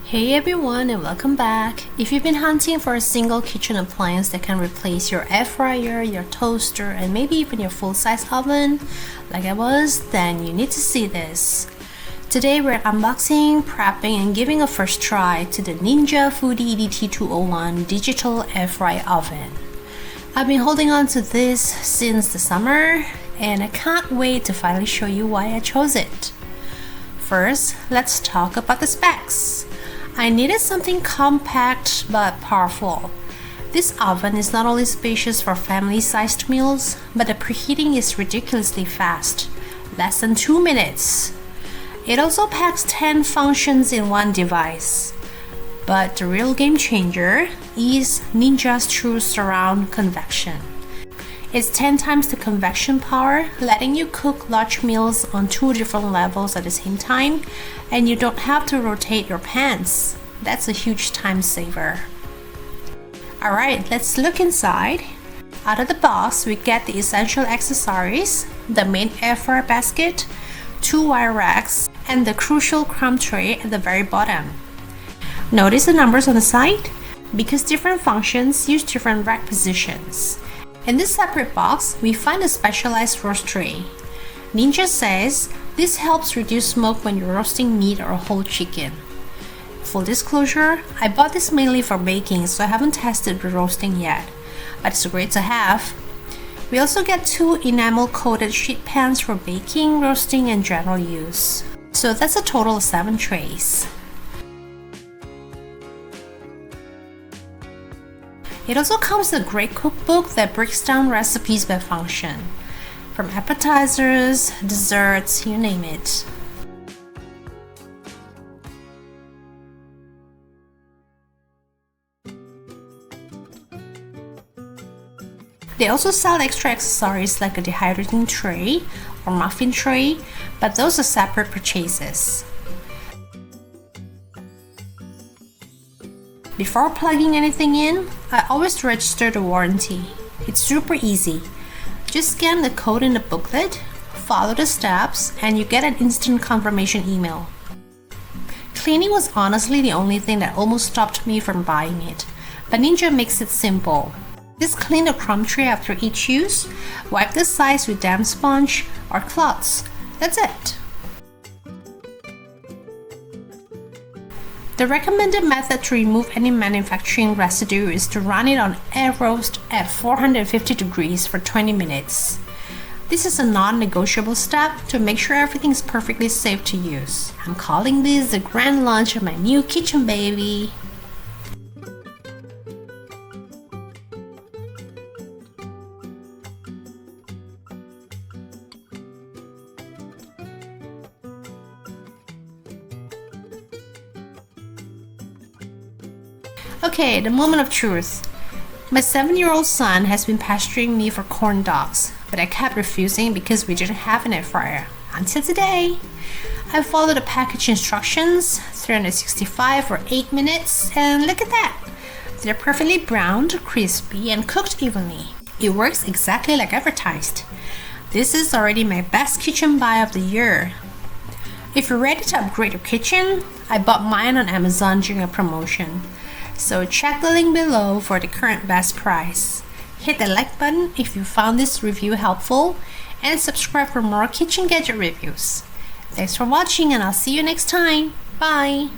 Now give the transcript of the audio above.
Hey everyone and welcome back. If you've been hunting for a single kitchen appliance that can replace your air fryer, your toaster, and maybe even your full-size oven, like I was, then you need to see this. Today we're unboxing, prepping, and giving a first try to the Ninja Foodi DT201 digital air fry oven. I've been holding on to this since the summer, and I can't wait to finally show you why I chose it. First, let's talk about the specs. I needed something compact but powerful. This oven is not only spacious for family-sized meals, but the preheating is ridiculously fast, less than 2 minutes. It also packs 10 functions in one device. But the real game changer is Ninja's True Surround Convection. It's 10 times the convection power, letting you cook large meals on 2 different levels at the same time, and you don't have to rotate your pans. That's a huge time saver. Alright, let's look inside. Out of the box, we get the essential accessories, the main air fryer basket, 2 wire racks, and the crucial crumb tray at the very bottom. Notice the numbers on the side? Because different functions use different rack positions. In this separate box, we find a specialized roast tray. Ninja says this helps reduce smoke when you're roasting meat or whole chicken. Full disclosure, I bought this mainly for baking, so I haven't tested the roasting yet, but it's great to have. We also get 2 enamel-coated sheet pans for baking, roasting, and general use. So that's a total of 7 trays. It also comes with a great cookbook that breaks down recipes by function, from appetizers, desserts, you name it. They also sell extra accessories like a dehydrating tray or muffin tray, but those are separate purchases. Before plugging anything in, I always register the warranty. It's super easy. Just scan the code in the booklet, follow the steps, and you get an instant confirmation email. Cleaning was honestly the only thing that almost stopped me from buying it, but Ninja makes it simple. Just clean the crumb tray after each use, wipe the sides with damp sponge or cloths. That's it. The recommended method to remove any manufacturing residue is to run it on air roast at 450 degrees for 20 minutes. This is a non-negotiable step to make sure everything is perfectly safe to use. I'm calling this the grand launch of my new kitchen baby. Okay, the moment of truth. My 7-year-old son has been pestering me for corn dogs, but I kept refusing because we didn't have an air fryer. Until today. I followed the package instructions, 365 for 8 minutes, and look at that! They're perfectly browned, crispy, and cooked evenly. It works exactly like advertised. This is already my best kitchen buy of the year. If you're ready to upgrade your kitchen, I bought mine on Amazon during a promotion. So check the link below for the current best price. Hit the like button if you found this review helpful, and subscribe for more kitchen gadget reviews. Thanks for watching, and I'll see you next time. Bye!